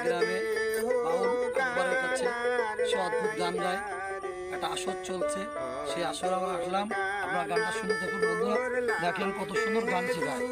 গ্রামে বাউল আকবরের কাছে সে অদ্ভুত গান গায়। একটা আসর চলছে, সেই আসরে আমরা আসলাম। আপনার গানটা শুনে দেখুন বন্ধুরা, দেখেন কত সুন্দর গান সে গায়।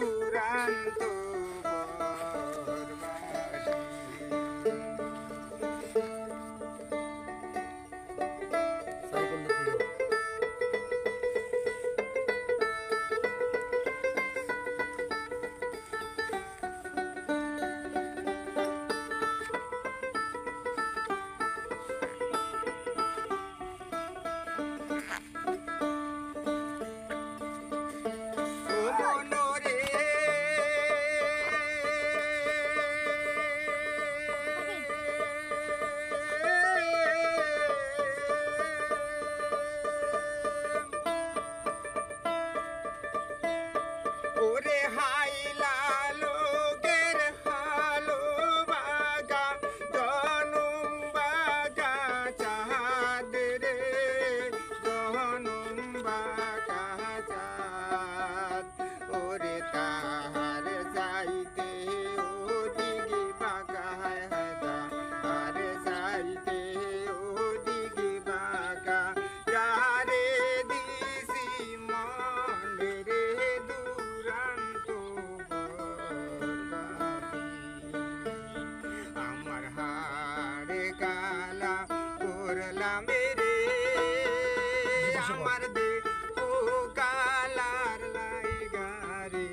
ওরে হাইলা লোকের হালো বাগা জনম বাগা চাঁদ রে জনম বাগা চাঁদ ওরে তাহার যাইতে ওদিকে বাগা হায়দা আর যাইতে ওদিকে বাগা যারে দিছি মনে রে আমার হারে কালা করলাম রে আমার দে ও কালার লাইগারে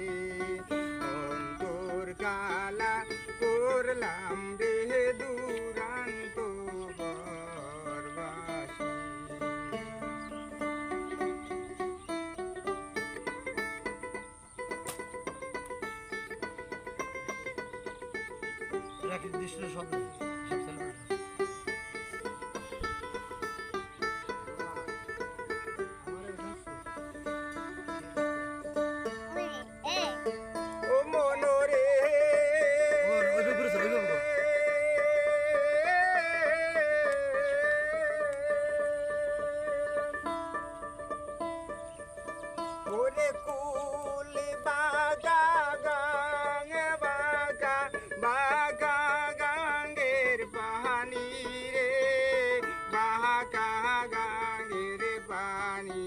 অন্তর কালা করলাম রে দুরান্ত বরবাসী। দৃশ্য শব্দ ও মনোরে ওরে কুল বাগা গাং বাগা বাগা গাঙ্গের পানি রে বাগা গাঙ্গের পানি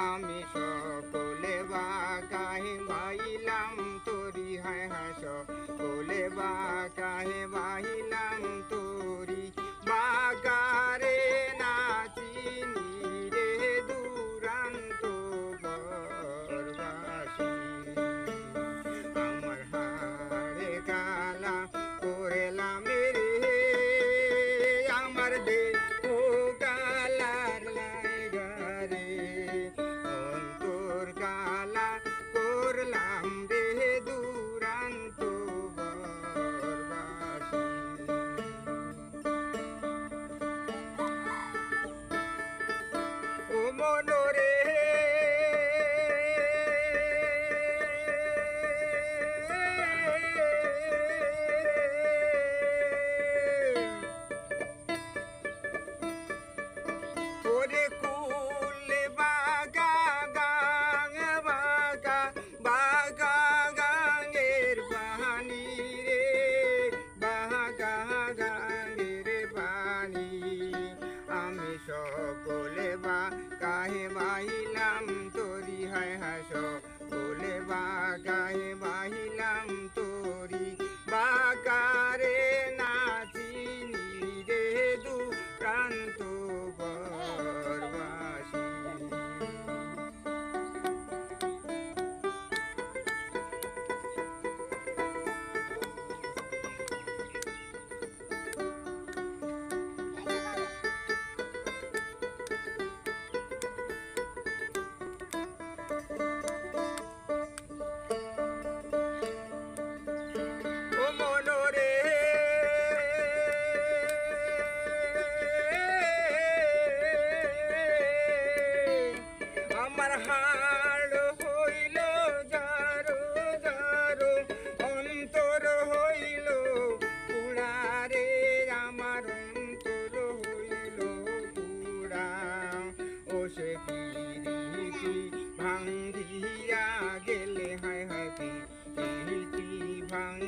আমি সকলে বাগাহে বাহিলাম তোরি হায় হাস সকলে বাগাহে বাহিলাম তোরি বাগারে নাচিনি রে দুরান্ত বরবাসী। আমার হারে কালা করেলাম রে আমার দে ও কালার লাইগারে অন্তর কালা করলাম রে দুরান্ত বরবাসী। ও মনোরে ওরে কুল বাগা গাং বাগা বাগা গাঙ্গের বাহানি রে বাগা গাঙ্গের বাণী আমি সকলে বা কাহে বাহিলাম তোরি হায় হাস সকলে বা কাহে বাহিলাম তোরি বাগারে নাচিনি রে দু প্রান্ত বরবাসী। ও মনোরে আমার হাড় হইল যারো যারো অন্তর হইল পুড়ারে আমার অন্তর হইল পুড়া ও সে পিরিতি ভাঙ্গিয়া গেলে হায় হায় পিরিতি ভাঙ্গ